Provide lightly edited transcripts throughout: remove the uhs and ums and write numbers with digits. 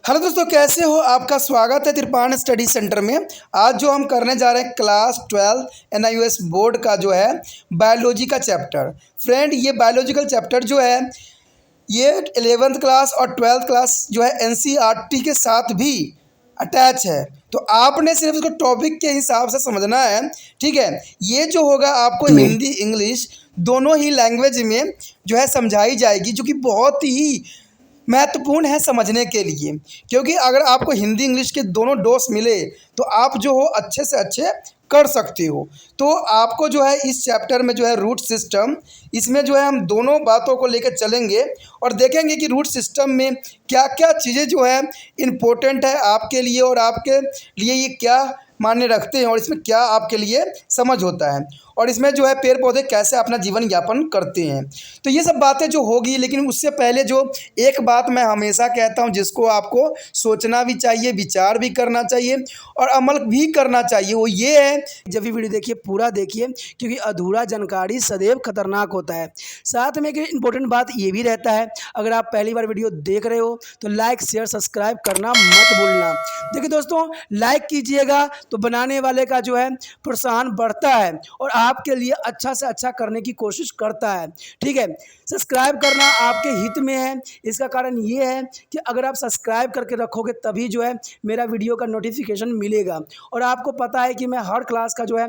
Hello दोस्तों, कैसे हो? आपका स्वागत है त्रिपाण स्टडी सेंटर में। आज जो हम करने जा रहे हैं क्लास 12 NIOS बोर्ड का जो है बायोलॉजी का चैप्टर। फ्रेंड, ये बायोलॉजिकल चैप्टर जो है ये 11th क्लास और 12th क्लास जो है NCERT के साथ भी अटैच है। तो आपने सिर्फ इसको टॉपिक के हिसाब से समझना है, ठीक है। ये जो होगा आपको हिंदी इंग्लिश दोनों ही लैंग्वेज में जो है समझाई जाएगी, जो कि बहुत ही महत्वपूर्ण है समझने के लिए। क्योंकि अगर आपको हिंदी इंग्लिश के दोनों डोज मिले तो आप जो हो अच्छे से अच्छे कर सकते हो। तो आपको जो है इस चैप्टर में जो है रूट सिस्टम, इसमें जो है हम दोनों बातों को लेकर चलेंगे और देखेंगे कि रूट सिस्टम में क्या क्या चीज़ें जो है इम्पोर्टेंट है आपके लिए और आपके लिए ये क्या मायने रखते हैं और इसमें क्या आपके लिए समझ होता है और इसमें जो है पेड़ पौधे कैसे अपना जीवन यापन करते हैं। तो ये सब बातें जो होगी, लेकिन उससे पहले जो एक बात मैं हमेशा कहता हूँ जिसको आपको सोचना भी चाहिए, विचार भी करना चाहिए और अमल भी करना चाहिए, वो ये है, जब भी वीडियो देखिए पूरा देखिए, क्योंकि अधूरा जानकारी सदैव खतरनाक होता है। साथ में एक इम्पोर्टेंट बात ये भी रहता है, अगर आप पहली बार वीडियो देख रहे हो तो लाइक शेयर सब्सक्राइब करना मत भूलना। देखिए दोस्तों, लाइक कीजिएगा तो बनाने वाले का जो है प्रोत्साहन बढ़ता है और आपके लिए अच्छा से अच्छा करने की कोशिश करता है, ठीक है। सब्सक्राइब करना आपके हित में है। इसका कारण ये है कि अगर आप सब्सक्राइब करके रखोगे तभी जो है मेरा वीडियो का नोटिफिकेशन मिलेगा। और आपको पता है कि मैं हर क्लास का जो है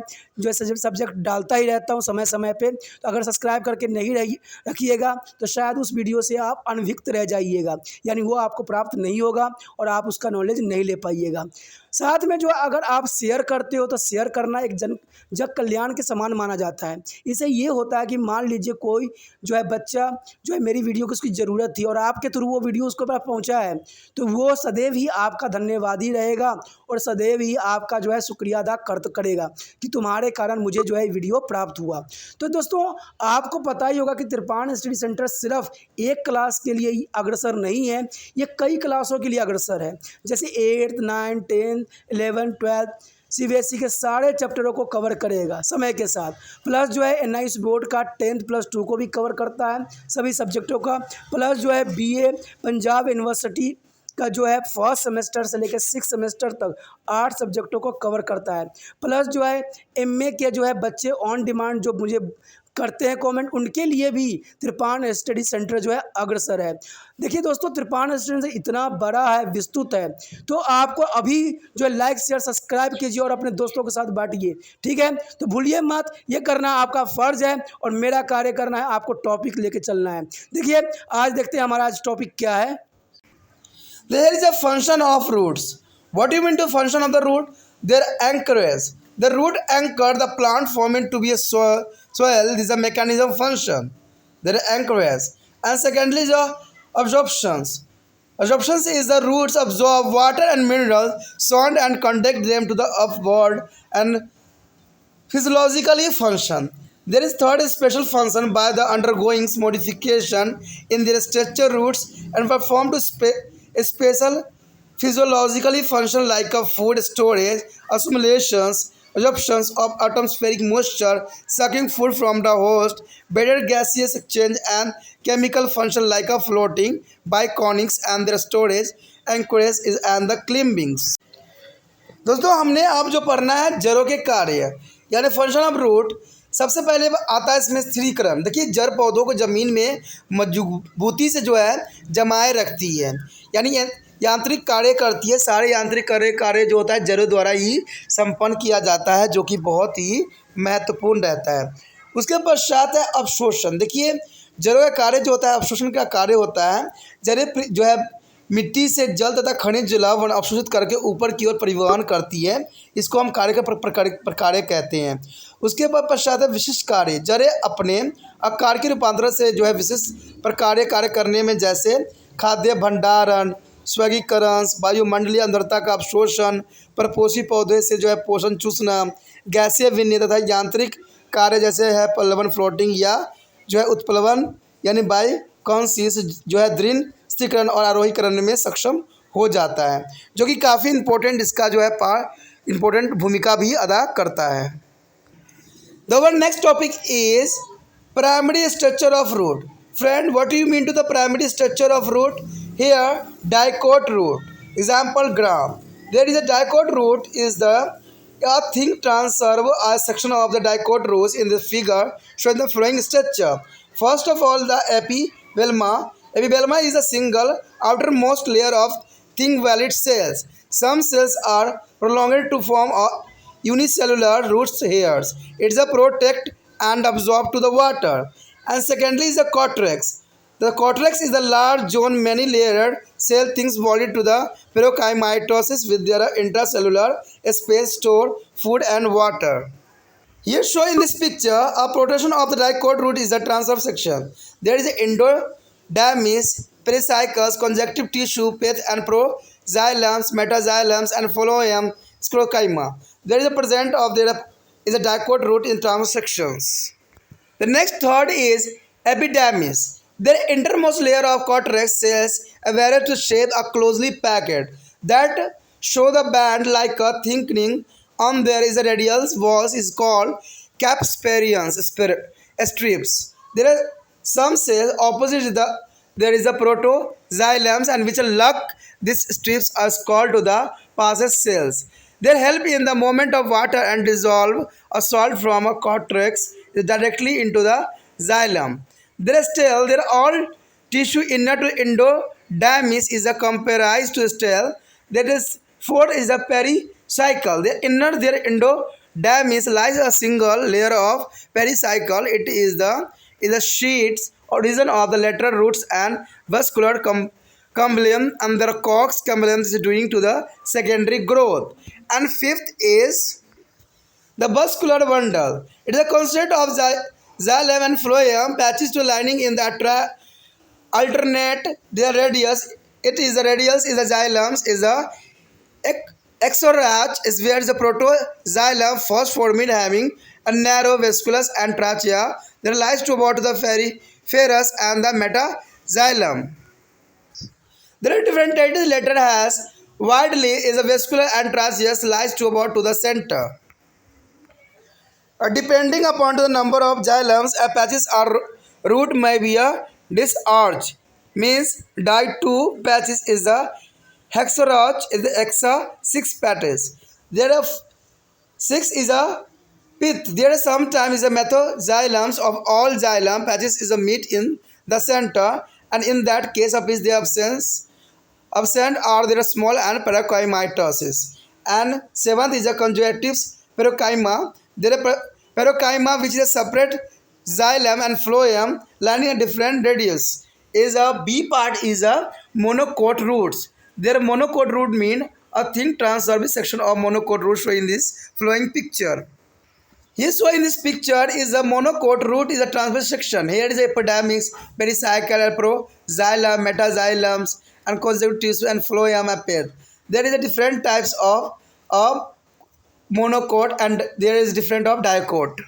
सब्जेक्ट डालता ही रहता हूँ समय समय पे। तो अगर सब्सक्राइब करके नहीं रखिएगा तो शायद उस वीडियो से आप अनभिज्ञ रह जाइएगा, यानी वो आपको प्राप्त नहीं होगा और आप उसका नॉलेज नहीं ले पाइएगा। साथ में जो अगर आप शेयर करते हो तो शेयर करना एक जग कल्याण के समान माना जाता है। इससे ये होता है कि मान लीजिए कोई जो है बच्चा जो है मेरी वीडियो को उसकी ज़रूरत थी और आपके थ्रू वो वीडियो उसको पास पहुंचा है, तो वो सदैव ही आपका धन्यवादी रहेगा और सदैव ही आपका जो है शुक्रिया अदा करेगा कि तुम्हारे कारण मुझे जो है वीडियो प्राप्त हुआ। तो दोस्तों, आपको पता ही होगा कि त्रिपाण स्टडी सेंटर सिर्फ एक क्लास के लिए ही अग्रसर नहीं है, ये कई क्लासों के लिए अग्रसर है। जैसे 8th 9th 10th 11th 12th CBSE के सारे चैप्टरों को कवर करेगा समय के साथ। प्लस जो है NIOS बोर्ड का 10th+2 को भी कवर करता है सभी सब्जेक्टों का। प्लस जो है BA पंजाब यूनिवर्सिटी का जो है फर्स्ट सेमेस्टर से लेकर 6 सेमेस्टर तक 8 सब्जेक्टों को कवर करता है। प्लस जो है MA के जो है बच्चे ऑन डिमांड जो मुझे करते हैं कमेंट, उनके लिए भी त्रिपाण स्टडी सेंटर जो है अग्रसर है। देखिए दोस्तों, त्रिपाण स्टडी सेंटर इतना बड़ा है, विस्तृत है, तो आपको अभी जो है लाइक शेयर सब्सक्राइब कीजिए और अपने दोस्तों के साथ बांटिए, ठीक है। तो भूलिए मत, ये करना आपका फ़र्ज है और मेरा कार्य करना है आपको टॉपिक लेके चलना है। देखिए आज देखते हैं हमारा आज टॉपिक क्या है। There is a function of roots. What do you mean to function of the root? Their anchorage. The root anchor the plant forming to be a soil. This is a mechanism function. Their anchorage. And secondly, the absorptions. Absorptions is the roots absorb water and minerals, sound and conduct them to the upward and physiologically function. There is third special function by the undergoing modification in their structure roots and perform to a special physiologically function like a food storage, accumulations, absorptions of atmospheric moisture, sucking food from the host, better gaseous exchange and chemical function like a floating, biconics and their storage, anchorage is and the climbings. दोस्तों, हमने अब जो पढ़ना है जड़ों के कार्य यानी फंक्शन ऑफ रूट। सबसे पहले आता है इसमें स्थिरीकरण। देखिए, जड़ पौधों को ज़मीन में मजबूती से जो है जमाए रखती है, यानी यांत्रिक कार्य करती है। सारे यांत्रिक कार्य जो होता है जड़ों द्वारा ही संपन्न किया जाता है, जो कि बहुत ही महत्वपूर्ण रहता है। उसके पश्चात है अवशोषण। देखिए, जड़ों का कार्य जो होता है, अवशोषण का कार्य होता है। जड़ें जो है मिट्टी से जल तथा खनिज लवण अवशोषित करके ऊपर की ओर परिवहन करती है, इसको हम कार्य का प्रकार कहते हैं। उसके बाद पश्चात है विशिष्ट कार्य। जड़ें अपने आकार के रूपांतरण से जो है विशिष्ट प्रकार कार्य करने में, जैसे खाद्य भंडारण, स्वर्गीकरण, वायुमंडलीय अंदरता का अवशोषण, परपोषी पौधे से जो है पोषण चूसना, गैसीय विन्यास तथा यांत्रिक कार्य जैसे है पल्लवन फ्लोटिंग या जो है उत्प्लवन यानी बाइकॉन्सिस जो है दृढ़ स्थिरीकरण और आरोहीकरण में सक्षम हो जाता है, जो कि काफ़ी इम्पोर्टेंट इसका जो है इम्पोर्टेंट भूमिका भी अदा करता है। The next topic is primary structure of root. Friend, what do you mean to the primary structure of root? Here, dicot root. Example gram. There is a dicot root is the a thing transverb a section of the dicot rows in the figure showing the following structure. First of all, the epibelma. Epibelma is a single outermost layer of thin valid cells. Some cells are prolonged to form a unicellular roots hairs. It's a protect and absorb to the water. And secondly is the cortex. The cortex is the large zone, many layered cell things bonded to the parenchymatoses with their intracellular space store food and water. Here shown in this picture, a protection of the dicot root is the transverse section. There is endodermis, pericycles, conjunctive tissue, pith and proxylems, metaxylems and phloem, sclerocyma. There is a present of there is a dicot root in transverse sections. The next third is epidermis. Their innermost layer of cortex cells vary to shape are closely packed that show the band like a thinning on there is a radial walls is called capsperians strips. There are some cells opposite the there is a protoxylems and which lock these strips are called to the passes cells. They help in the movement of water and dissolve a salt from a cortex directly into the xylem. There is still there all tissue inner to endodermis is a comprised to still. That is fourth is a pericycle. The inner their endodermis lies a single layer of pericycle. It is the sheets origin of the lateral roots and vascular cambium and the cox cambium is doing to the secondary growth. And fifth is the vascular bundle. It is a constant of xylem and phloem patches to lining in the alternate their radius. It is the radius is the xylems is a exorach is where the protoxylem first formed having a narrow vasculus and trachea. There lies to about the ferrous and the metaxylem. There are different titles letter has widely is a vascular and tracheus lies to about to the center. Depending upon the number of xylems, patches or root may be a disarch. Means die 2 patches is the hexarach is the hexa 6 patches. There are 6 is a pith. There are sometimes is a methoxylems of all xylem patches is a meet in the center and in that case of is the absent are there small and parenchymatoses. And seventh is a conjunctives parenchyma. There are parenchyma which is a separate xylem and phloem lining a different radius. Is a B part is a monocot roots. Their monocot root mean a thin transverse section of monocot root shown in this flowing picture. Here shown in this picture is a monocot root is a transverse section. Here is epidermis, pericycle, proxylem, metaxylems, and conjunctive tissue and phloem appear. There is a different types of monocot and there is different of dicot.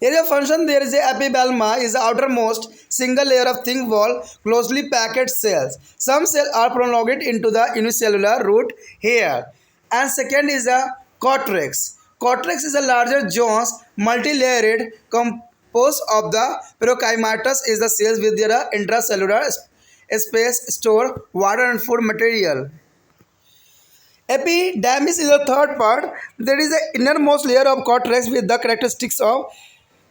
Here is a function. There is a epibelma is the outermost single layer of thin wall closely packed cells. Some cells are prolonged into the unicellular root hair. And second is a cortex. Cortex is a larger zones multi-layered composed of the parenchymatous is the cells with their intracellular space store water and food material. Epidermis is the third part. There is the innermost layer of cortex with the characteristics of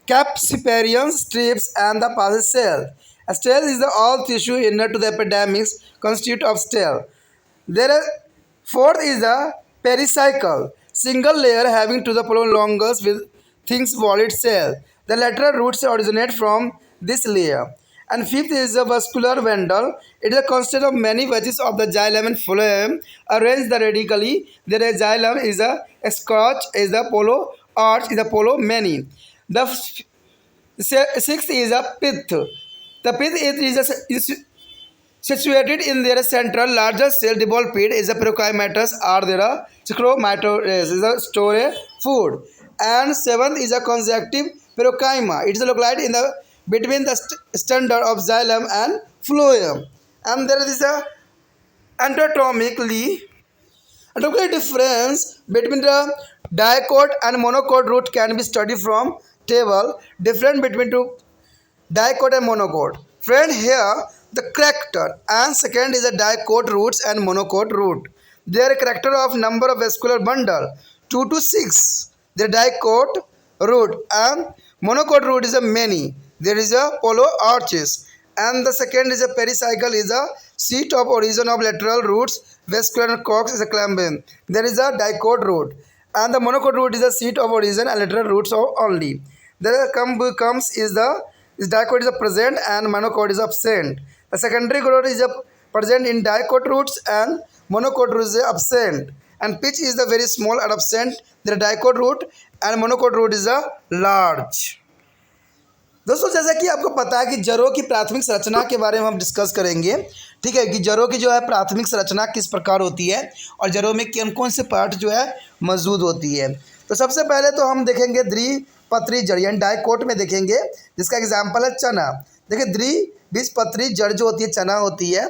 capsiparian strips and the basal cell. A cell is the all tissue inner to the epidermis constitute of cell. There are fourth is the pericycle, single layer having to the prolongers with things walled cell. The lateral roots originate from this layer. And fifth is the vascular bundle. It is a constant of many wedges of the xylem and phloem arranged radically. There is xylem is a scotch is the polo arch is the polo many. The sixth is a pith. The pith is situated in their central larger cell devolved pit is a parenchymatous or there scleromatous is a store food. And seventh is a conjunctive parenchyma. It is located in the between the standard of xylem and phloem. And there is a anatomically difference between the dicot and monocot root can be studied from table. Difference between two dicot and monocot. Friend, here the character, and second is a dicot roots and monocot root. Their character of number of vascular bundle 2 to 6. The dicot root and monocot root is a many. There is a polo arches, and the second is a pericycle is a seat of origin of lateral roots. Vascular cox is a clambin. There is a dicot root, and the monocot root is a seat of origin and lateral roots only. There comes is the is dicot is a present and monocot is absent. The secondary root is a present in dicot roots and monocot root is absent. And pitch is the very small and absent. The dicot root and monocot root is a large. दोस्तों जैसा कि आपको पता है कि जड़ों की प्राथमिक संरचना के बारे में हम डिस्कस करेंगे। ठीक है कि जड़ों की जो है प्राथमिक संरचना किस प्रकार होती है और जड़ों में कौन कौन से पार्ट जो है मौजूद होती है। तो सबसे पहले तो हम देखेंगे द्विपत्री जड़ यानी डाइकोट में देखेंगे, जिसका एग्जाम्पल है चना। देखिए द्विबीजपत्री जड़ जो होती है चना होती है।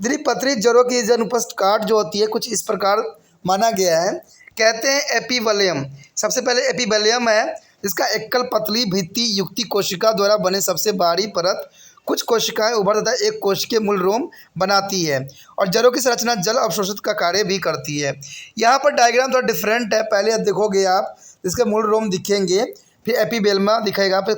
द्विपत्री जड़ों की अनुपस्थ काट जो होती है कुछ इस प्रकार माना गया है। कहते हैं एपीवलियम। सबसे पहले एपीवलियम है जिसका एकल पतली भित्ति युक्ति कोशिका द्वारा बने सबसे बाहरी परत कुछ कोशिकाएं उभर तथा एक कोशिकीय मूल रोम बनाती है और जड़ों की संरचना जल अवशोषित का कार्य भी करती है। यहाँ पर डायग्राम थोड़ा डिफरेंट है। पहले देखोगे आप इसके मूल रोम दिखेंगे, फिर एपीबेल्मा दिखेगा, फिर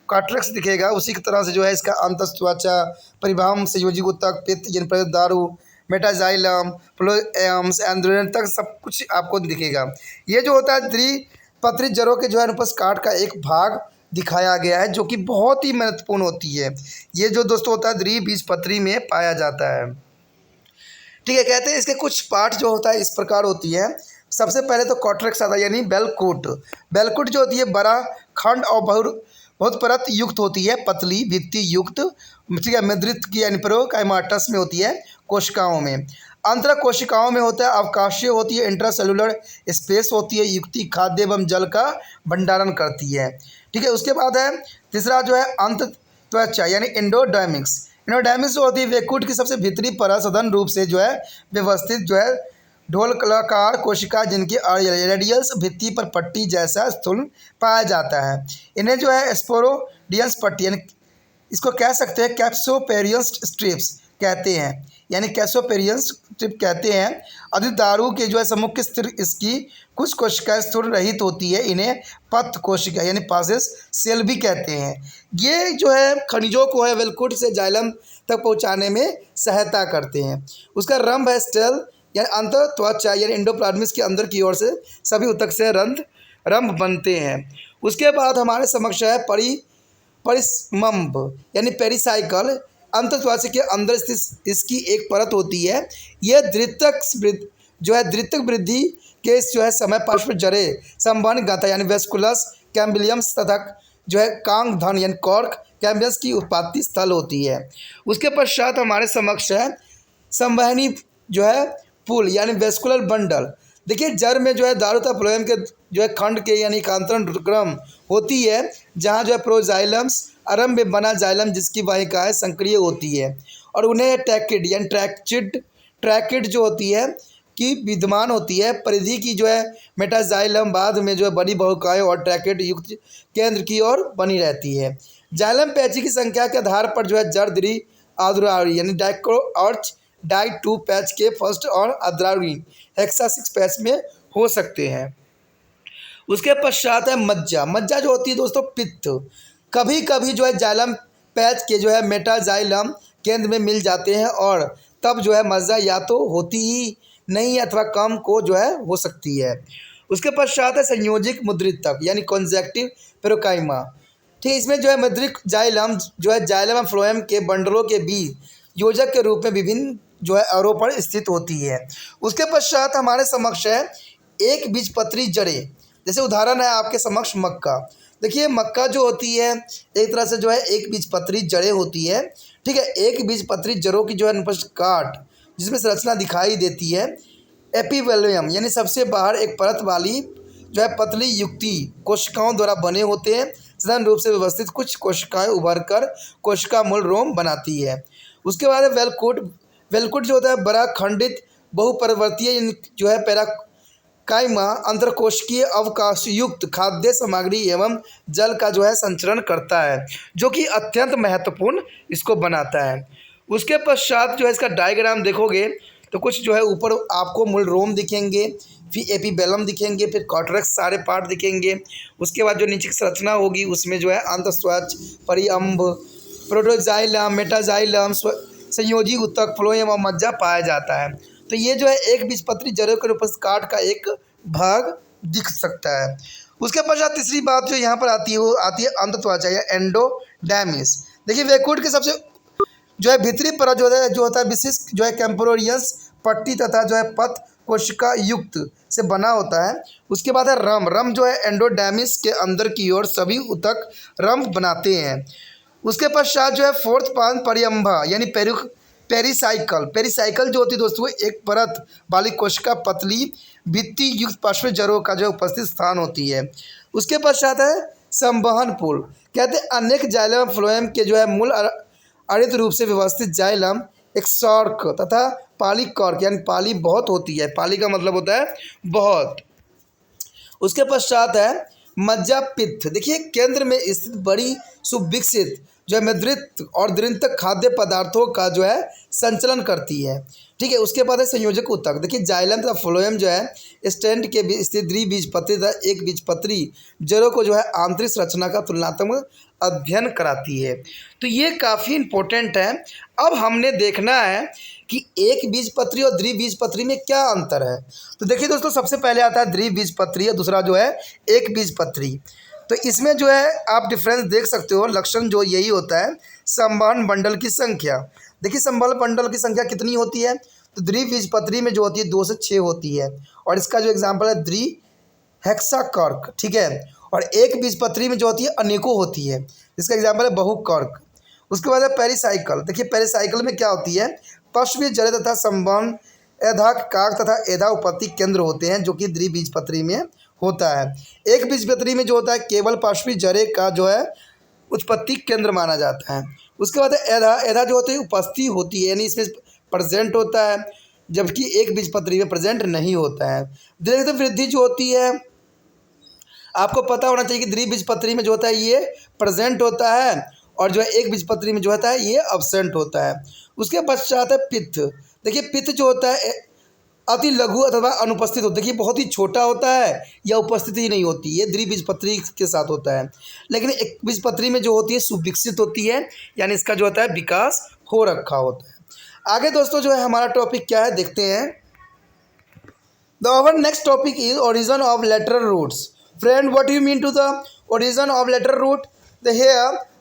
कार्ट्रेक्स दिखेगा। उसी की तरह से जो है इसका अंतस्त्वचा परिभाम संयोजी उत्तक पित्त जिन दारू मेटाजाइलम फ्लोएम्स एंड्रोजन तक सब कुछ आपको दिखेगा। ये जो होता है द्विपत्री जड़ों के जो है अनुपस्थ काट का एक भाग दिखाया गया है जो कि बहुत ही महत्वपूर्ण होती है। ये जो दोस्तों होता है द्विबीजपत्री में पाया जाता है। ठीक है, कहते हैं इसके कुछ पार्ट जो होता है इस प्रकार होती है। सबसे पहले तो कॉर्टेक्स आता है यानी बेलकुट। बेलकुट जो होती है बड़ा खंड और बहुत परत युक्त होती है, पतली भित्ति युक्त। ठीक है, मृदित की यानी प्रोकाइमाटस में होती है, कोशिकाओं में। अंतर कोशिकाओं में होता है, अवकाशीय होती है, इंट्रासेलुलर स्पेस होती है, युक्ति खाद्य एवं जल का भंडारण करती है। ठीक है, उसके बाद है तीसरा जो है अंत त्वचा यानी एंडोडर्मिक्स। एंडोडर्मिक्स जो होती है वेकुट की सबसे भीतरी परत सघन रूप से जो है व्यवस्थित जो है ढोलकाकार कोशिका जिनकी रेडियल्स भित्ति पर पट्टी जैसा स्थूल पाया जाता है। इन्हें जो है स्पोरोडियंस पट्टी यानी इसको कह सकते हैं कैप्सोपेरियंस स्ट्रिप्स कहते हैं, यानी कैप्सोपेरियंस स्ट्रिप कहते हैं। अधिदारु के जो है सम्मुख स्थिर इसकी कुछ कोशिकाएं स्थूल रहित होती है, इन्हें पथ कोशिका यानी पासेस सेल भी कहते हैं। ये जो है खनिजों को है वेलकुट से जाइलम तक पहुंचाने में सहायता करते हैं। उसका रंभ है स्टेल यानी अंतर त्वचा यानी एंडोप्लाज्मिक्स के अंदर की ओर से सभी ऊतक से रंभ बनते हैं। उसके बाद हमारे समक्ष है परिसमंब यानी पेरिसाइकल। अंतर त्वचा के अंदर स्थित इसकी एक परत होती है। यह द्वितीयक वृद्धि के जो है समय पार्श्व जड़े संवहन गाथा यानी वेस्कुलस कैम्बिलियम्स तथा जो है कांग धन यानी कॉर्क कैम्बियस की उत्पत्ति स्थल होती है। उसके पश्चात हमारे समक्ष है संवहनी जो है पुल यानी वेस्कुलर बंडल। देखिए जड़ में जो है दारू तथा फ्लोएम के जो है खंड के यानी एकांतरण क्रम होती है, जहाँ जो है प्रोजाइलम्स आरंभ में बना जाइलम जिसकी वाहिकाएं संक्रिय होती है और उन्हें ट्रैकिड यानी ट्रैकिड जो होती है कि विद्यमान होती है। परिधि की जो है मेटाजाइलम बाद में जो है बड़ी बहुकाएं और ट्रैकिड युक्त केंद्र की ओर बनी रहती है। जाइलम पैची की संख्या के आधार पर जो है जड़ द्वि आद्रावरी यानी डाइकोआर्च डाई 2 पैच के फर्स्ट और अद्रावरी हेक्सा 6 पैच में हो सकते हैं। उसके पश्चात है मज्जा। मज्जा जो होती है दोस्तों पित्त। कभी कभी जो है जाइलम पैच के जो है मेटाजाइलम केंद्र में मिल जाते हैं और तब जो है मज्जा या तो होती ही नहीं अथवा कम को जो है हो सकती है। उसके पश्चात है संयोजिक मुद्रितक यानी कॉन्जेक्टिव पेरोकाइमा। ठीक, इसमें जो है मुद्रिक जाइलम जो है जाइलम और फ्लोएम के बंडलों के बीच योजक के रूप में विभिन्न जो है आरोपण स्थित होती है। उसके पश्चात हमारे समक्ष है एक बीजपत्री जड़ें। जैसे उदाहरण है आपके समक्ष मक्का। देखिए मक्का जो होती है एक तरह से जो है एक बीजपत्री जड़ें होती है। ठीक है, एक बीजपत्री जड़ों की जो है अनुपस्थ काट जिसमें संरचना दिखाई देती है। एपीवेलियम यानी सबसे बाहर एक परत वाली जो है पतली युक्ति कोशिकाओं द्वारा बने होते हैं। सघन रूप से व्यवस्थित कुछ कोशिकाएं उभर कर कोशिका मूल रोम बनाती है। उसके बाद है वेलकुट जो होता है बड़ा खंडित बहुपरिवर्तीय जो है पैराकाइमा अंतरकोशिकीय अवकाश युक्त खाद्य सामग्री एवं जल का जो है संचरण करता है, जो कि अत्यंत महत्वपूर्ण इसको बनाता है। उसके पश्चात जो है इसका डायग्राम देखोगे तो कुछ जो है ऊपर आपको मूल रोम दिखेंगे, फिर एपीबेलम दिखेंगे, फिर कॉर्टेक्स सारे पार्ट दिखेंगे। उसके बाद जो नीचे की संरचना होगी उसमें जो है अंतःस्वच्छ, परिअम्भ, प्रोटोजाइलम, मेटाजाइलम, संयोजी ऊतक, फ्लोएम और मज्जा पाया जाता है। तो ये जो है एक बीजपत्री जड़ों के रूप काट का एक भाग दिख सकता है। उसके पश्चात तीसरी बात जो यहाँ पर आती है वो आती है अंतत्वचा या एंडोडर्मिस। देखिए वेकुट के सबसे जो है भीतरी परत जो होता है विशिष्ट जो है कैम्परोरियस पट्टी तथा जो है पथ कोशिका युक्त से बना होता है। उसके बाद है रम। रम जो है एंडोडर्मिस के अंदर की ओर सभी ऊतक रम बनाते हैं। उसके पश्चात जो है फोर्थ पान परिअम्भा यानी पेरिसाइकल। पेरिसाइकल जो होती है दोस्तों एक परत वाली कोशिका पतली भित्ति युक्त पार्श्व जड़ों का जो उपस्थित स्थान होती है। उसके पश्चात है संवहन पुल। कहते हैं अनेक जाइलम फ्लोएम के जो है मूल अरित रूप से व्यवस्थित जाइलम एक सॉर्क तथा पॉलीकॉर्क यानी पाली बहुत होती है। पाली का मतलब होता है बहुत। उसके पश्चात है मज्जा पित्त। देखिए केंद्र में स्थित बड़ी सुविकसित जो है मृदित और दृंतक खाद्य पदार्थों का जो है संचलन करती है। ठीक है। उसके बाद है संयोजक ऊतक। देखिए जाइलम तथा फ्लोएम जो है स्टेंट के स्थित द्विबीजपत्री तथा एक बीजपत्री जड़ों को जो है आंतरिक संरचना का तुलनात्मक अध्ययन कराती है। तो ये काफ़ी इम्पोर्टेंट है। अब हमने देखना है कि एक बीजपत्री और द्विबीजपत्री में क्या अंतर है। तो देखिए दोस्तों सबसे पहले आता है द्विबीजपत्री और दूसरा जो है एक बीजपत्री। तो इसमें जो है आप डिफरेंस देख सकते हो। लक्षण जो यही होता है संवहन बंडल की संख्या। देखिए संवहन बंडल की संख्या कितनी होती है तो द्विबीजपत्री में जो होती है 2 से 6 होती है और इसका जो एग्जाम्पल है हेक्साकॉर्क। ठीक है। और एक बीजपत्री में जो होती है अनेकों होती है, इसका एग्जाम्पल है बहुकॉर्क। उसके बाद है पेरिसाइकल। देखिए पेरिसाइकल में क्या होती है पश्चिमी जड़ें तथा संवहन एधा काक तथा एधा उपपत्ति केंद्र होते हैं जो कि द्विबीजपत्री में होता है। एक बीजपत्री में जो होता है केवल पार्श्वी जड़े का जो है उत्पत्ति केंद्र माना जाता है। उसके बाद है एधा। एधा जो होती है उपस्थिति होती है यानी इसमें प्रेजेंट होता है जबकि एक बीजपत्री में प्रेजेंट नहीं होता है। दीर्घ वृद्धि जो होती है आपको पता होना चाहिए कि द्विबीजपत्री में जो होता है ये प्रेजेंट होता है और जो है एक बीजपत्री में जो होता है ये अब्सेंट होता है। उसके पश्चात है पित्त। देखिए पित्त जो होता है अति लघु अथवा अनुपस्थित होता है। देखिए बहुत ही छोटा होता है या उपस्थिति ही नहीं होती, ये द्विबीजपत्री के साथ होता है। लेकिन एक बीजपत्री में जो होती है सुविकसित होती है यानी इसका जो होता है विकास हो रखा होता है। आगे दोस्तों जो है हमारा टॉपिक क्या है देखते हैं। Our next topic is origin of lateral roots. Friend what you mean to the origin of lateral root?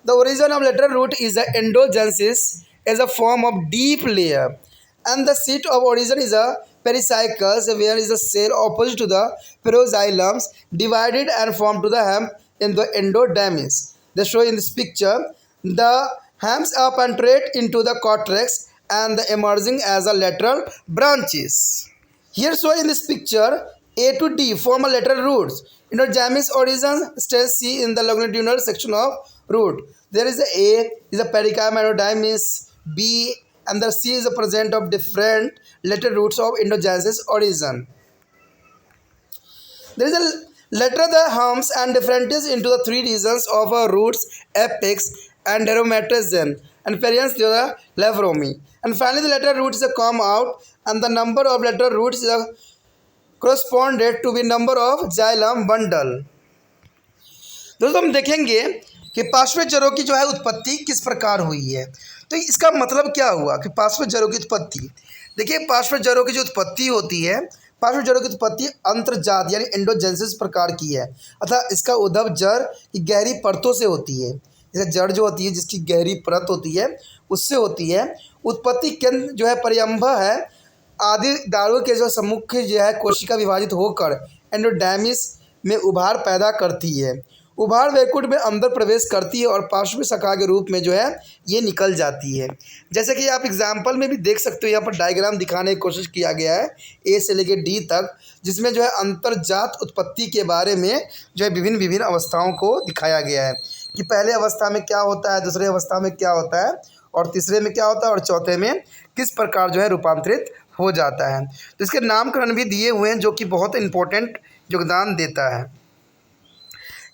The origin of lateral root is the endogenesis as a form of deep layer, and the seat of origin is a pericycles, where is a cell opposite to the peroxylums, divided and formed to the hem in the endodermis. They show in this picture. The hems are penetrate into the cortex and the emerging as a lateral branches. Here show in this picture A to D form a lateral roots. Endodermis origin stage C in the longitudinal section of root. There is A is a pericarp endodermis, B and the C is a present of different lateral roots of endogenesis origin. There is a lateral the humps and differentiates into the 3 regions of roots, apex and aromatization and perianth to the labromy. And finally the lateral roots come out and the number of lateral roots is corresponded to be number of xylem bundle. दोस्तों हम देखेंगे कि पार्श्व जड़ों की जो है उत्पत्ति किस प्रकार हुई है। तो इसका मतलब क्या हुआ कि पार्श्व जड़ों की उत्पत्ति। देखिए पार्श्व जड़ों की जो उत्पत्ति होती है पार्श्व जड़ों की उत्पत्ति अंतर्जात यानी एंडोजेनेसिस प्रकार की है अर्थात इसका उद्भव जड़ की गहरी परतों से होती है। जैसे जड़ जो होती है जिसकी गहरी परत होती है उससे होती है। उत्पत्ति केंद्र जो है परिअम्भ है आदि दारू के जो सम्मुख जो है कोशिका विभाजित होकर एंडोडर्मिस में उभार पैदा करती है। उभार वैकुंठ में अंदर प्रवेश करती है और पार्श्व शाखा के रूप में जो है ये निकल जाती है। जैसे कि आप एग्जाम्पल में भी देख सकते हो यहाँ पर डायग्राम दिखाने की कोशिश किया गया है ए से लेकर डी तक जिसमें जो है अंतर्जात उत्पत्ति के बारे में जो है विभिन्न अवस्थाओं को दिखाया गया है कि पहले अवस्था में क्या होता है, दूसरे अवस्था में क्या होता है और तीसरे में क्या होता है और चौथे में किस प्रकार जो है रूपांतरित हो जाता है। तो इसके नामकरण भी दिए हुए हैं जो कि बहुत इंपॉर्टेंट योगदान देता है।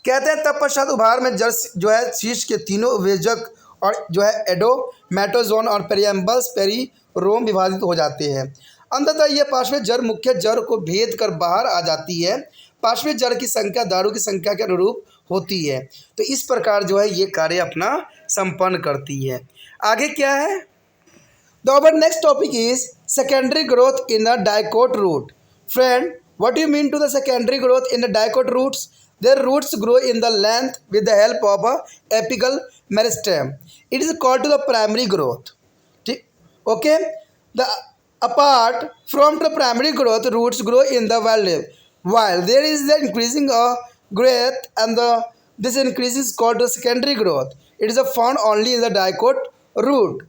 कहते हैं तत्पश्चात उभार में जड़ जो है शीर्ष के तीनों विभेजक और जो है एडोमेटोजोन और पेरियम्बल्स पेरीरोम विभाजित हो जाते हैं। अंततः यह पार्श्विक जड़ मुख्य जड़ को भेद कर बाहर आ जाती है। पार्श्विक जड़ की संख्या दारू की संख्या के अनुरूप होती है। तो इस प्रकार जो है ये कार्य अपना संपन्न करती है। आगे क्या है? The our next topic is secondary growth in the dicot root. Friend, what do you mean to the secondary growth in the dicot roots? Their roots grow in the length with the help of a apical meristem. It is called to the primary growth. Okay, the apart from the primary growth, roots grow in the valley. While there is the increasing growth, and this increase is called the secondary growth. It is found only in the dicot root.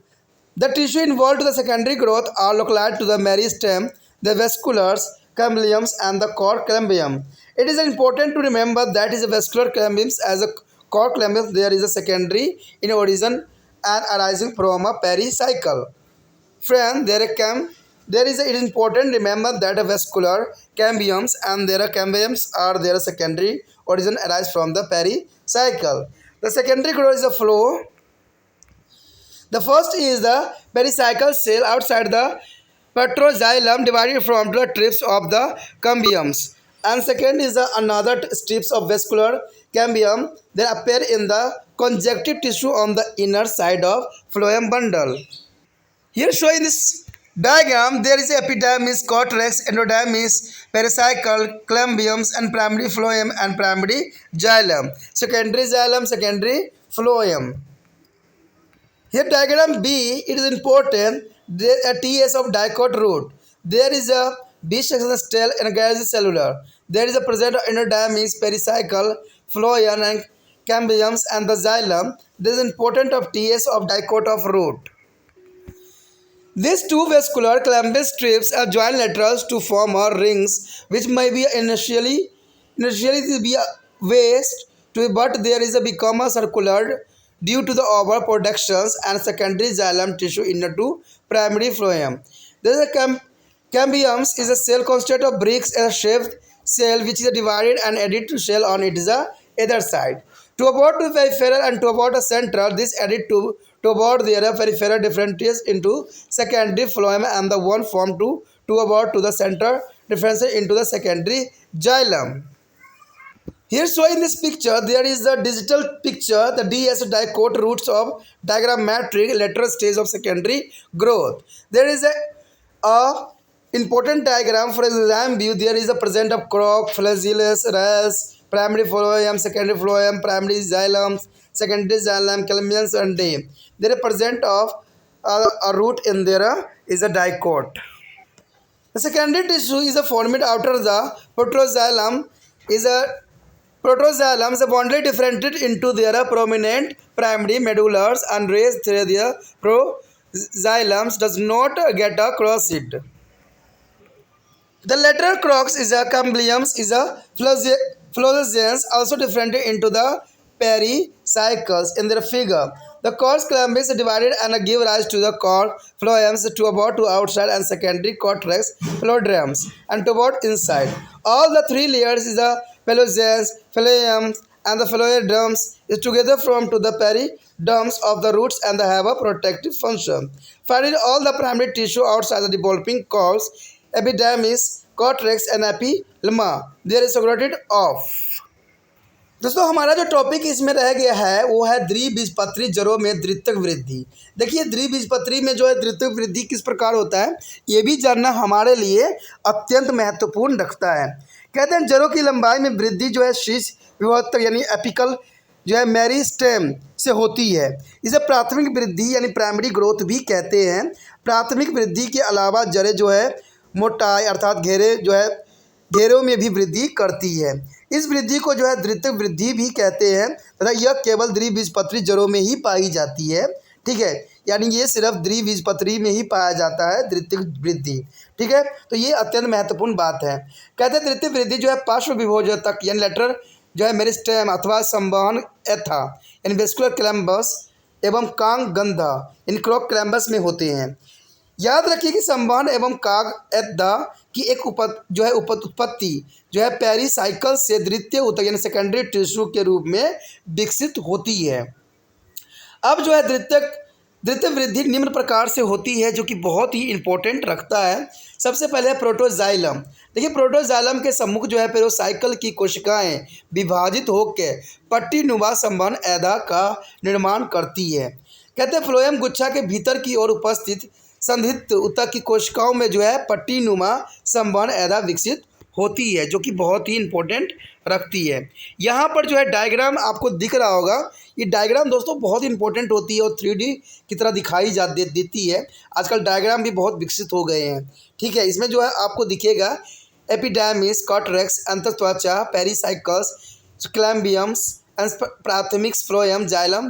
The tissue involved in the secondary growth are localized to the meristem, the vasculars, cambiums, and the cord cambium. It is important to remember that is a vascular cambiums as a cord cambium. There is a secondary in origin and arising from a pericycle. Friend, it is important to remember that a vascular cambiums and their cambiums are their secondary origin arise from the pericycle. The secondary growth is a flow. The first is the pericycle cell outside the petroxylem divided from the strips of the cambiums. And second is the another strips of vascular cambium that appear in the conjunctive tissue on the inner side of phloem bundle. Here showing this diagram, there is epidermis, cortex, endodermis, pericycle, cambiums, and primary phloem and primary xylem. Secondary xylem, secondary phloem. Here diagram B, it is important, there a TS of dicot root. There is a B section cell and a cellular. There is a present endodermis, pericycle, phloem and cambiums and the xylem. This is important of TS of dicot of root. These two vascular cambium strips are joined laterals to form rings which may be initially be waste to, but there is a become a circular due to the overproductions and secondary xylem tissue inner to primary phloem. There is a cambiums is a cell consisted of bricks and a shaped cell which is divided and added to shell on its other side. To about the peripheral and to about the central, this added to about their peripheral differentiates into secondary phloem and the one formed to about to the center differentiates into the secondary xylem. Here showing this picture, there is the digital picture, the DS dicot roots of diagrammatic lateral stage of secondary growth. There is a important diagram for exam view. There is a present of crop, flagellus, res, primary phloem, secondary phloem, primary xylem, secondary xylem, cambiums, and day. There is present of a root in there is a dicot. The secondary tissue is formed after the protoxylem is a protoxylem is bonded differentiated into their prominent primary medulars and raised through their proxylems does not get a cross it. The lateral crux is a cambiums is a flagellus also differentiated into the pericycles in their figure. The cords cambiums is divided and give rise to the cord phloems to about to outside and secondary cortex phloems and to about inside. All the three layers is the pelosens, phloems, and the phloedomes is together formed to the peridoms of the roots and they have a protective function. Finally, all the primary tissue outside the developing cords, epidermis, cortex, and epilemma, there is segregated off. दोस्तों हमारा जो topic इसमें रह गया है वो है द्विबीजपत्री जड़ों में द्वितीयक वृद्धि। देखिए द्विबीजपत्री में जो है द्वितीयक वृद्धि किस प्रकार होता है ये भी जानना हमारे लिए अत्यंत महत्वपूर्ण रखता है। कहते हैं जड़ों की लंबाई में वृद्धि जो है शीर्ष विभव यानी एपिकल जो है मेरिस्टेम से होती है। इसे प्राथमिक वृद्धि यानी प्राइमरी ग्रोथ भी कहते हैं। प्राथमिक वृद्धि के अलावा जड़ें जो है मोटाई अर्थात घेरों में भी वृद्धि करती है। इस वृद्धि को जो है द्वितीयक वृद्धि भी कहते हैं तथा यह केवल द्विबीजपत्री जड़ों में ही पाई जाती है। ठीक है, यानी ये सिर्फ द्विबीजपत्री में ही पाया जाता है द्वितीयक वृद्धि। ठीक है, तो ये अत्यंत महत्वपूर्ण बात है। कहते हैं द्वितीयक वृद्धि जो है पार्श्व विभोजक यानी लेटर जो है मेरिस्टेम अथवा संवहन एथा यानी वेस्कुलर क्लैम्बस एवं कांग गंधा इन क्रॉक क्लैम्बस में होते हैं। याद रखिए कि संवहन एवं काग एद्दा की एक उत्पत्ति जो है पेरिसाइकल से द्वितीय ऊतक यानी सेकेंडरी टिश्यू के रूप में विकसित होती है। अब जो है द्वितीय वृद्धि निम्न प्रकार से होती है, जो कि बहुत ही इंपॉर्टेंट रखता है। सबसे पहले प्रोटोजाइलम। देखिए, प्रोटोजाइलम के सम्मुख जो है पेरिसाइकिल की कोशिकाएं विभाजित होकर पट्टीनुमा संवहन ऐदा का निर्माण करती है। कहते हैं फ्लोएम गुच्छा के भीतर की ओर उपस्थित संधित ऊतक की कोशिकाओं में जो है पट्टीनुमा संवहन ऐदा विकसित होती है, जो कि बहुत ही इंपॉर्टेंट रखती है। यहाँ पर जो है डायग्राम आपको दिख रहा होगा। ये डायग्राम दोस्तों बहुत इंपॉर्टेंट होती है और 3D की तरह दिखाई देती है। आजकल डायग्राम भी बहुत विकसित हो गए हैं। ठीक है, इसमें जो है आपको दिखेगा एपिडर्मिस, कॉर्टेक्स, अंतत्वचा, पेरिसाइकल्स, क्लैम्बियम्स, प्राथमिक फ्लोएम, जाइलम,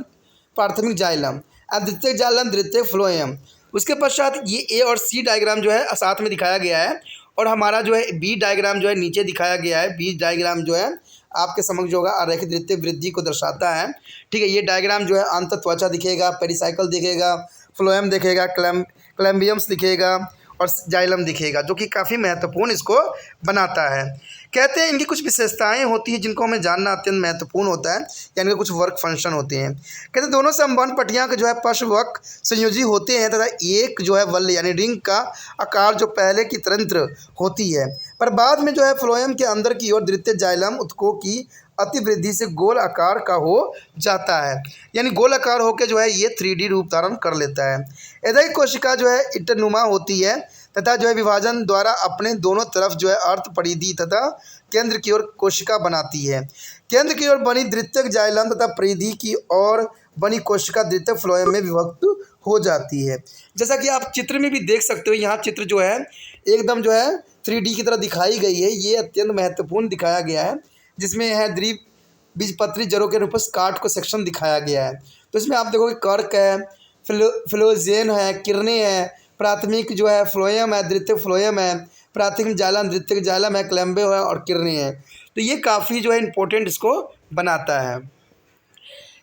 प्राथमिक जाइलम, द्वितीयक जाइलम, द्वितीयक फ्लोएम। उसके पश्चात ये ए और सी डायग्राम जो है साथ में दिखाया गया है, और हमारा जो है बी डायग्राम जो है नीचे दिखाया गया है। बी डायग्राम जो है आपके समक्ष जो होगा आरेखित द्वितीय वृद्धि को दर्शाता है। ठीक है, ये डायग्राम जो है अंतत्वचा दिखेगा, पेरिसाइकल दिखेगा, फ्लोएम दिखेगा, क्लैम्बियम्स दिखेगा और जाइलम दिखेगा, जो कि काफ़ी महत्वपूर्ण इसको बनाता है। कहते हैं इनकी कुछ विशेषताएं होती हैं जिनको हमें जानना अत्यंत महत्वपूर्ण होता है, यानी कि कुछ वर्क फंक्शन होते हैं। कहते हैं दोनों संवहन पट्टियाँ के जो है पार्श्ववक संयोजी होते हैं तथा एक जो है वल्य यानी रिंग का आकार जो पहले की तंत्र होती है, पर बाद में जो है फ्लोएम के अंदर की ओर द्वितीय जाइलम ऊतकों की अतिवृद्धि से गोल आकार का हो जाता है, यानी गोल आकार होकर जो है ये 3D रूप धारण कर लेता है। ऐदा की कोशिका जो है इटनुमा होती है तथा जो है विभाजन द्वारा अपने दोनों तरफ जो है अर्ध परिधि तथा केंद्र की ओर कोशिका बनाती है। केंद्र की ओर बनी द्वितीयक जाइलम तथा परिधि की ओर बनी कोशिका द्वितीयक फ्लोएम में विभक्त हो जाती है। जैसा कि आप चित्र में भी देख सकते हो, यहाँ चित्र जो है एकदम जो है 3D की तरह दिखाई गई है। ये अत्यंत महत्वपूर्ण दिखाया गया है, जिसमें है द्विबीजपत्री जड़ों के रूप में काट को सेक्शन दिखाया गया है। तो इसमें आप देखोगे कर्क है, फिलोजेन है, किरणें हैं, प्राथमिक जो है फ्लोएम है, द्वितीयक फ्लोएम है, प्राथमिक जाइलम, द्वितीयक जाइलम है, क्लैम्बे है और किरणें हैं। तो ये काफ़ी जो है इंपॉर्टेंट इसको बनाता है।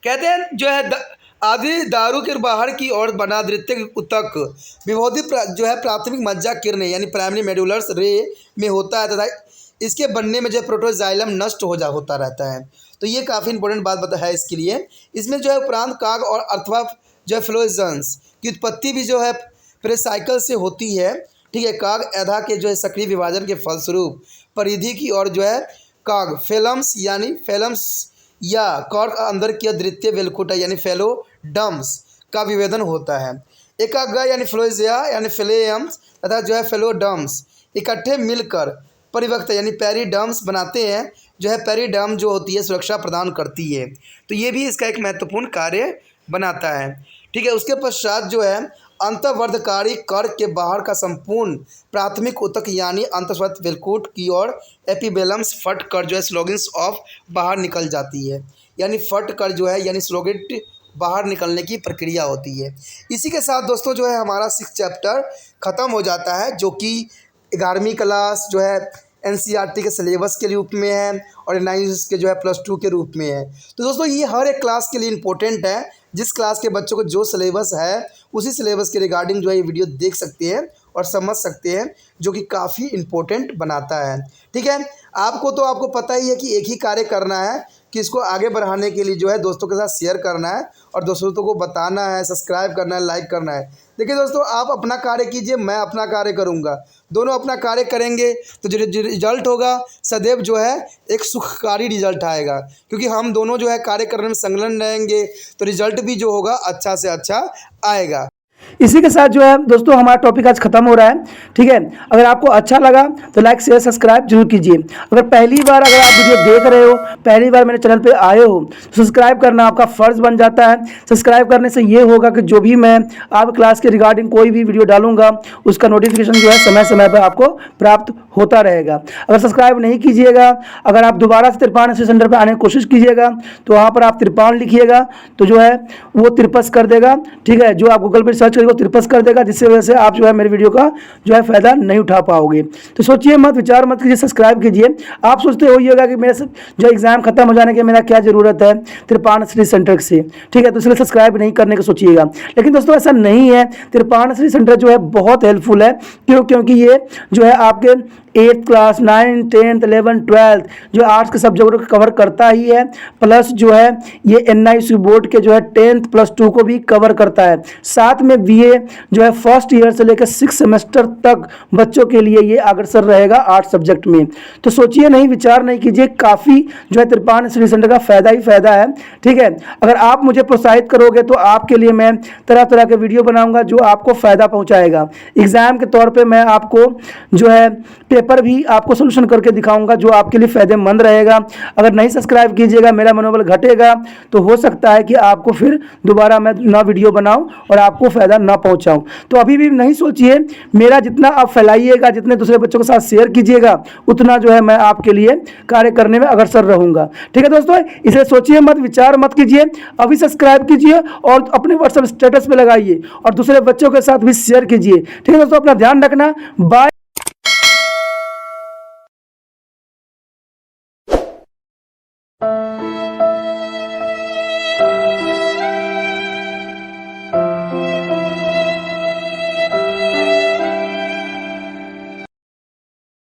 कहते हैं जो है आदि दारू के बाहर की ओर बना द्वितीयक ऊतक विभोधित जो है प्राथमिक मज्जा किरणें यानी प्राइमरी मेडुलर्स रे में होता है तथा इसके बनने में जो है प्रोटोजाइलम नष्ट होता रहता है। तो ये काफ़ी इंपॉर्टेंट बात है इसके लिए। इसमें जो है उपरांत काग और अथवा जो है फ्लोजेंस की उत्पत्ति भी जो है पेरिसाइकल से होती है। ठीक है, काग ऐदा के जो है सक्रिय विभाजन के फलस्वरूप परिधि की ओर जो है काग फेलम्स यानी फेलम्स या कॉर्क अंदर की द्वितीय वेलकुटा यानी फेलोडम्स का विभेदन होता है। एकाग्र यानी फ्लोजिया यानी फ्लेयम्स तथा जो है फेलोडम्स इकट्ठे मिलकर परिवक्त यानी पेरिडम्स बनाते हैं। जो है पेरिडम जो होती है सुरक्षा प्रदान करती है, तो ये भी इसका एक महत्वपूर्ण कार्य बनाता है। ठीक है, उसके पश्चात जो है अंतर्वर्धकारी कर्क के बाहर का संपूर्ण प्राथमिक ऊतक यानी अंतस्वर्त वेलकुट की ओर एपिबेलम्स फट कर जो है स्लोगिन्स ऑफ बाहर निकल जाती है, यानी फट कर जो है यानी स्लोगेट बाहर निकलने की प्रक्रिया होती है। इसी के साथ दोस्तों जो है हमारा 6 चैप्टर ख़त्म हो जाता है, जो कि 11वीं क्लास जो है NCERT के सिलेबस के रूप में है और 9 के जो है +2 के रूप में है। तो दोस्तों ये हर एक क्लास के लिए इम्पोर्टेंट है। जिस क्लास के बच्चों को जो सिलेबस है उसी सिलेबस के रिगार्डिंग जो है ये वीडियो देख सकते हैं और समझ सकते हैं, जो कि काफ़ी इम्पोर्टेंट बनाता है। ठीक है, आपको पता ही है कि एक ही कार्य करना है कि इसको आगे बढ़ाने के लिए जो है दोस्तों के साथ शेयर करना है और दोस्तों को बताना है, सब्सक्राइब करना है, लाइक करना है। देखिए दोस्तों, आप अपना कार्य कीजिए, मैं अपना कार्य करूंगा, दोनों अपना कार्य करेंगे तो जो रिजल्ट होगा सदैव जो है एक सुखकारी रिजल्ट आएगा, क्योंकि हम दोनों जो है कार्य करने में संलग्न रहेंगे तो रिजल्ट भी जो होगा अच्छा से अच्छा आएगा। इसी के साथ जो है दोस्तों हमारा टॉपिक आज खत्म हो रहा है। ठीक है, अगर आपको अच्छा लगा तो लाइक शेयर सब्सक्राइब जरूर कीजिए। अगर पहली बार अगर आप वीडियो देख रहे हो, पहली बार मेरे चैनल पे आए हो, तो सब्सक्राइब करना आपका फ़र्ज़ बन जाता है। सब्सक्राइब करने से ये होगा कि जो भी मैं आप क्लास के रिगार्डिंग कोई भी वीडियो डालूंगा उसका नोटिफिकेशन जो है समय समय पर आपको प्राप्त होता रहेगा। अगर सब्सक्राइब नहीं कीजिएगा, अगर आप दोबारा से त्रिपाण सेंटर पर आने की कोशिश कीजिएगा तो वहाँ पर आप त्रिपाण लिखिएगा तो जो है वो त्रिपस कर देगा। ठीक है, जो आप गूगल पर सर्च करेंगे वो त्रिपस कर देगा, जिससे वजह से आप जो है मेरे वीडियो का जो है फ़ायदा नहीं उठा पाओगे। तो सोचिए मत, विचार मत कीजिए, सब्सक्राइब कीजिए। आप सोचते होइएगा कि मेरे जो एग्ज़ाम खत्म हो जाने के मेरा क्या ज़रूरत है त्रिपाण स्टडी सेंटर से। ठीक है, तो इसलिए सब्सक्राइब नहीं करने का सोचिएगा, लेकिन दोस्तों ऐसा नहीं है। त्रिपाण स्टडी सेंटर जो है बहुत हेल्पफुल है। क्योंकि ये जो है आपके 8th class, 9th, 10th, 11th, 12th जो आर्ट्स के सब्जेक्ट को कवर करता ही है, प्लस जो है ये NISU बोर्ड के जो है 10th प्लस 2 को भी कवर करता है। साथ में BA जो है फर्स्ट ईयर से लेकर 6 सेमेस्टर तक बच्चों के लिए ये अग्रसर रहेगा आर्ट्स सब्जेक्ट में। तो सोचिए नहीं, विचार नहीं कीजिए, काफ़ी जो है त्रिपाण स्टडी सेंटर का फायदा ही फायदा है। ठीक है, अगर आप मुझे प्रोत्साहित करोगे तो आपके लिए मैं तरह तरह के वीडियो बनाऊंगा जो आपको फायदा पहुंचाएगा। एग्जाम के तौर पे मैं आपको जो है पेपर भी आपको सोल्यूशन करके दिखाऊंगा जो आपके लिए फायदेमंद रहेगा। अगर नहीं सब्सक्राइब कीजिएगा, मेरा मनोबल घटेगा, तो हो सकता है कि आपको फिर दोबारा मैं ना वीडियो बनाऊं और आपको फायदा ना पहुंचाऊं। तो अभी भी नहीं सोचिए, मेरा जितना आप फैलाइएगा, जितने दूसरे बच्चों के साथ शेयर कीजिएगा, उतना जो है मैं आपके लिए कार्य करने में अग्रसर रहूंगा। ठीक है दोस्तों, इसलिए सोचिए मत, विचार मत कीजिए, अभी सब्सक्राइब कीजिए और अपने व्हाट्सएप स्टेटस पे लगाइए और दूसरे बच्चों के साथ भी शेयर कीजिए। ठीक है दोस्तों, अपना ध्यान रखना, बाय।